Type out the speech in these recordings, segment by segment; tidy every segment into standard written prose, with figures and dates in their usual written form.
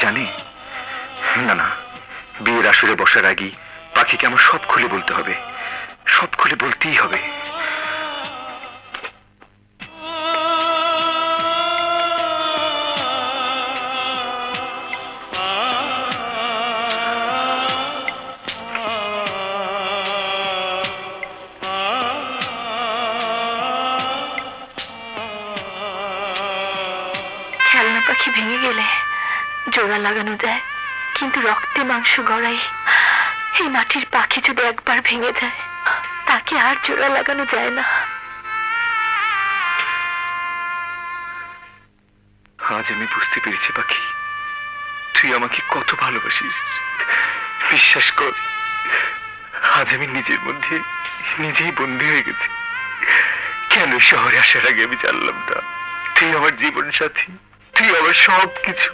জানে? না না, বিয়ের আসরে বসার আগেই পাখিকে আমার সব খুলে বলতে হবে, সব খুলে বলতেই হবে। খেলনা পাখি ভেঙে গেলে জোড়া লাগানো যায়, কিন্তু রক্তে মাংস গড়াই এই মাটির পাখি যদি একবার ভেঙে যায় তাকে আর জোড়া লাগানো যায় না। আজ আমি বুঝতে পেরেছি পাখি, তুই আমাকে কত ভালোবাসিস। বিশ্বাস কর, আজ আমি নিজের মধ্যে নিজেই বন্দী হয়ে গেছি। কেন শহরে আসার আগে আমি জানলাম না তুই আমার জীবন সাথী, তুই আমার সব কিছু?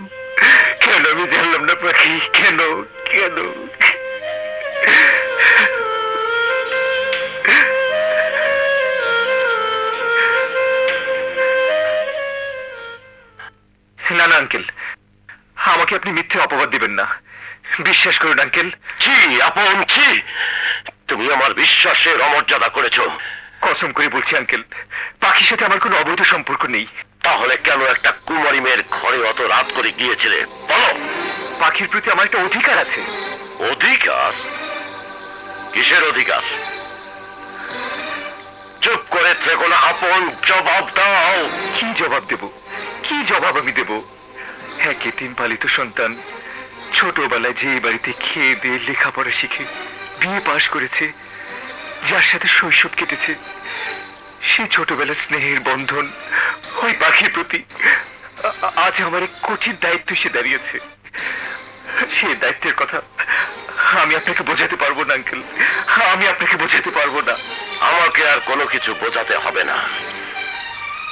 কেন আমি জানলাম না পাখি? কেন কেন? না না আঙ্কেল, আমাকে আপনি মিথ্যে অপবাদ দিবেন না। বিশ্বাস করুন আঙ্কেল। কি আপন, কি তুমি আমার বিশ্বাসের অমর্যাদা করেছ? কসম করে বলছি আঙ্কেল, পাখির সাথে আমার কোনো অবৈধ সম্পর্ক নেই। তাহলে কেন একটা কুমারী মেয়ের ঘরে অত রাত করে গিয়েছিলে বলো? পাখির প্রতি আমার একটা অধিকার আছে। অধিকার? কিসের অধিকার? চুপ করে থেকো না আপন, জবাব দাও। কি জবাব দেব? কি জবাব আমি দেব? হ্যাঁ, এতিম পালিত সন্তান, ছোটবেলায় যে বাড়িতে খেয়ে দিয়ে লেখাপড়া শিখে বিয়ে পাশ করেছে, যার সাথে শৈশব কেটেছে, সে ছোটবেলার স্নেহের বন্ধন ওই পাখির প্রতি আজ আমার এক কঠিন দায়িত্ব এসে দাঁড়িয়েছে। সে দায়িত্বের কথা আমি আপনাকে বোঝাতে পারবো না আঙ্কেল, আমি আপনাকে বোঝাতে পারবো না। আমাকে আর কোনো কিছু বোঝাতে হবে না।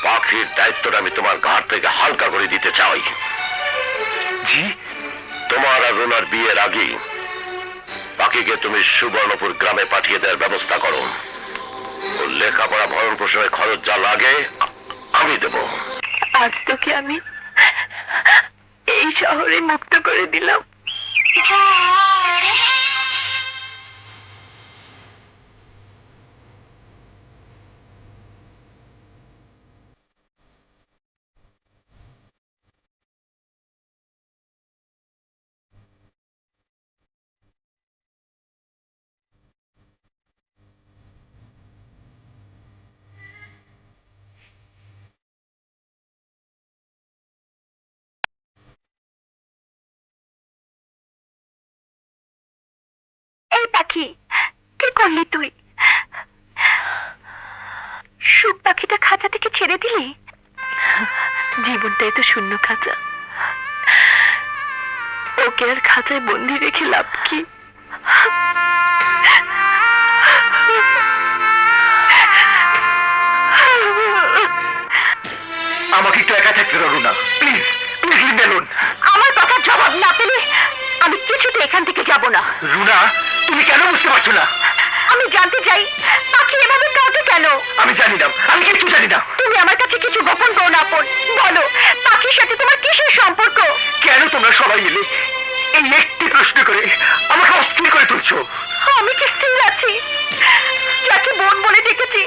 পাখির দায়িত্বটা আমি তোমার ঘাট থেকে হালকা করে দিতে চাই। জি? তোমার আর রুনার বিয়ের আগে পাখিকে তুমি সুবর্ণপুর গ্রামে পাঠিয়ে দেওয়ার ব্যবস্থা করো। ওর লেখাপড়া ভরণ পোষণের খরচ যা লাগে আমি দেব। আজ তোকে আমি এই শহরে মুক্ত করে দিলাম। এই পাখি, কি করলি তুই? সুখ পাখিটা খাঁচা থেকে ছেড়ে দিলি? জীবনটাই তো শূন্য খাঁচা, ওকে আর খাঁচায় বন্দি রেখে লাভ কি? আমাকে একটু একা থাকতে পারবো না, প্লিজ প্লিজ বেলুন। আমার কথার জবাব না পেলে আমি কিছুতে এখান থেকে যাব না। রুনা, তুমি কেন বুঝতে পারছো না? আমি জানতে চাই পাখি এভাবে কাঁদে কেন? আমি জানি না, আমি কিছু জানি না। তুমি আমার কাছে কিছু গোপন করো না আপন, বলো পাখির সাথে তোমার কিসের সম্পর্ক? কেন তোমরা সবাই মিলে এই একটি প্রশ্ন করে আমাকে অস্থির করে তুলছো? আমি কি স্থির আছি? যাকে বোন বলে ডেকেছি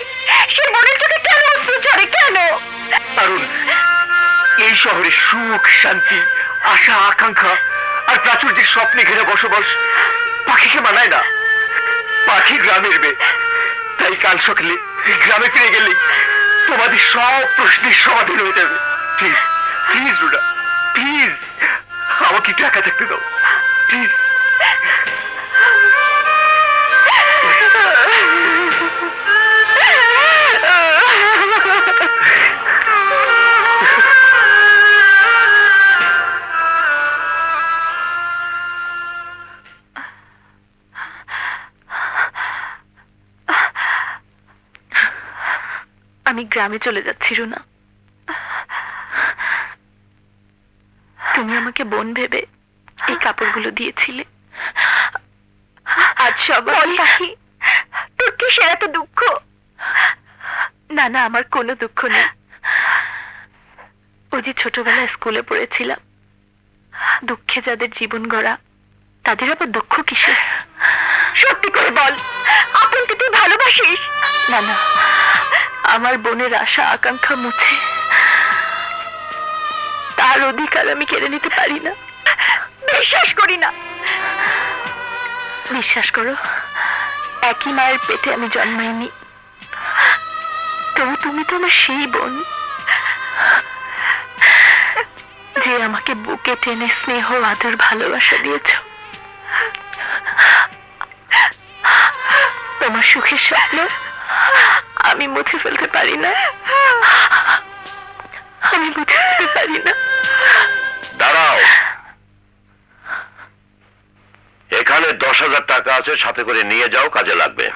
সে বোনের চোখে কেন অশ্রু ঝরে কেন? কারণ এই শহরে সুখ, শান্তি, আশা, আকাঙ্ক্ষা আর প্রাচুর্যের স্বপ্নে ঘেরা বসবাস পাখিকে মানায় না। পাখি গ্রামের মেয়ে, তাই কাল সকালে গ্রামে ফিরে গেলে তোমাদের সব প্রশ্নের সমাধান হয়ে যাবে। প্লিজ প্লিজ রুনা, প্লিজ আমাকে একটু একা থাকতে দাও, প্লিজ। আমি গ্রামে চলে যাচ্ছি রুনা। তুমি আমাকে বোন ভেবে এই কাপড়গুলো দিয়েছিলে, আজ সবাই পাখি তোর কিসের এত দুঃখ? না না, আমার কোনো দুঃখ নেই। ওই যে ছোটবেলায় স্কুলে পড়েছিলাম দুঃখে যাদের জীবন গড়া তাদের আবার দুঃখ কিসে? সত্যি করে বল, আপনকে তুই ভালোবাসিস? না না, আমার বোনের আশা আকাঙ্ক্ষা মুছে তার অধিকার আমি কেড়ে নিতে পারি না। বিশ্বাস করি না। বিশ্বাস করো, একই মায়ের পেটে আমি জন্মাইনি, তবু তুমি তো আমার সেই বোন যে আমাকে বুকে টেনে স্নেহ আদর ভালোবাসা দিয়েছ। তোমার সুখের স্বপ্ন আমি মুছে ফেলতে পারি না, আমি মুছে ফেলতে পারি না। দাঁড়াও, এখানে 10,000 টাকা আছে, সাথে করে নিয়ে যাও, কাজে লাগবে।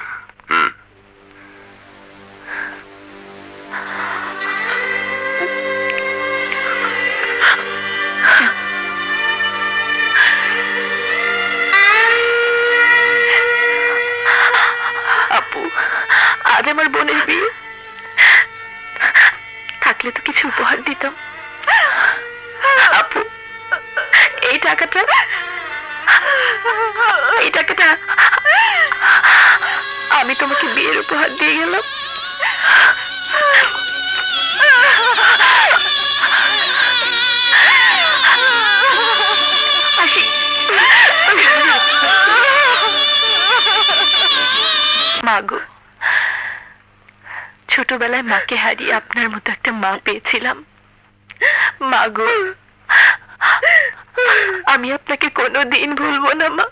আপু, আজ আমার বোনের বিয়ে, থাকলে তো কিছু উপহার দিতাম। আপু, এই টাকাটা আমি তোমাকে বিয়ের উপহার দিয়ে গেলাম। আসি। মাগো, ছোটবেলায় মাকে হারিয়ে আপনার মতো একটা মা পেয়েছিলাম। মাগো, আমি আপনাকে কোনোদিন ভুলবো না মা,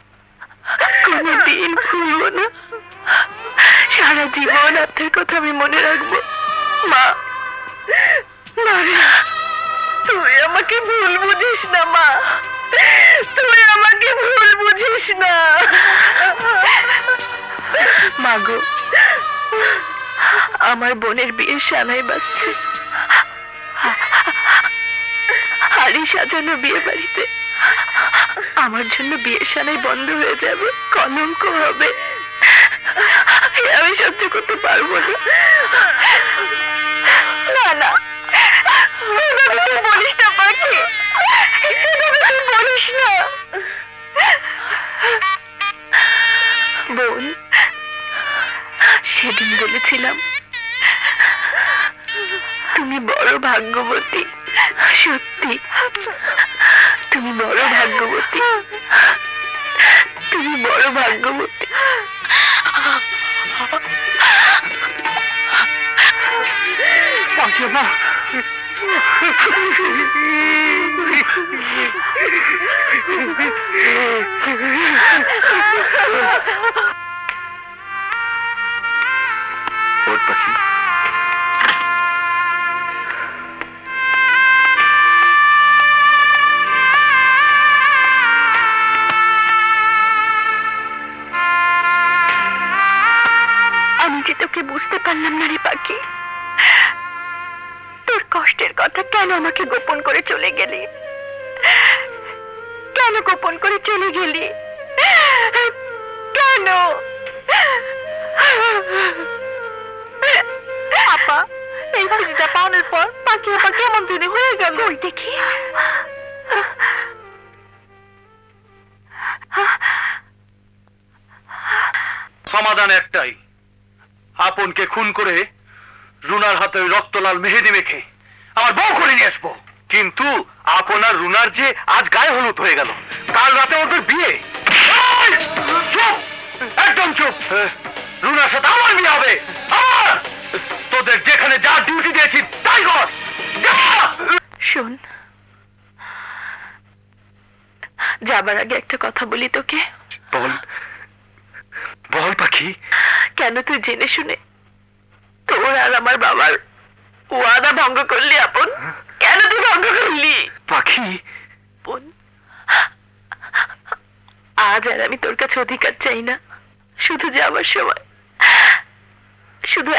কোনোদিন ভুলবো না। সারা জীবন আপনার কথা আমি মনে রাখবো। মা, তুই আমাকে ভুল বুঝিস না মা, তুই আমাকে ভুল বুঝিস না। মাগো, আমার বোনের বিয়ে সানাই বাজছে। হাড়ি সাজানো বিয়ে বাড়িতে আমার জন্য বিয়ে সানাই বন্ধ হয়ে যাবে, কলঙ্ক হবে। আমি সহ্য করতে পারবো না। না না, তুই বলিস না পাখি, তুই বলিস না। বোন, সেদিন বলেছিলাম তুমি বড় ভাগ্যবতী। সত্যি তুমি বড় ভাগ্যবতী, তুমি বড় ভাগ্যবতী। মা, ওঠ পাখি। আমি যে তোকে বুঝতে পারলাম না রে পাখি, তোর কষ্টের কথা কেন আমাকে গোপন করে চলে গেলি? কেন গোপন করে চলে গেলি? কেন? আপা, এই চিঠিটা পাওয়ার পর পাখি আপা কেমন দিনে হয়ে গেল। ওই দেখি। সমাধান একটাই, আপনকে খুন করে রুনার হাতে ওই রক্তলাল মেহেদি মেখে আমার বউ করে নিয়ে আসবো। কিন্তু আপনার রুনার যে আজ গায়ে হলুদ হয়ে গেল, কাল রাতে ওদের বিয়ে। এই! চুপ, একদম চুপ। রুনার সাথে আমার বিয়ে হবে, আমার। তোদের যেখানে যা ডিউটি দিয়েছি তাই কর। শোন, যাবার আগে একটা কথা বলি তোকে। বল, বল পাখি। কেন তুই জেনে শুনে তোর আর আমার বাবার ওয়াদা ভঙ্গ করলি আপন? কেন তুই ভঙ্গ করলি? পাখি, বোন, আজ আর আমি তোর কাছে অধিকার চাই না। শুধু যাবার সময় শুধু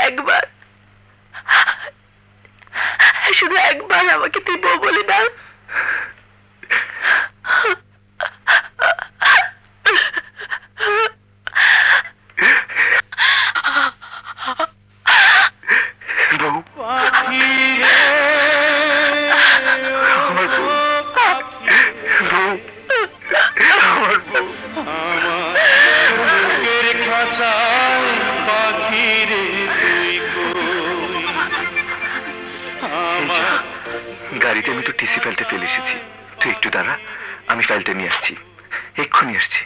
একবার আমাকে তুই বউ বলে দাও। বউ, চাই পাখি রে তুই কই আমার গাড়িতে আমি তো টিসি ফাইলটা ফেলে এসেছি, তুই একটু দাঁড়া, আমি ফাইলটা নিয়ে আসছি, এক্ষুনি আসছি।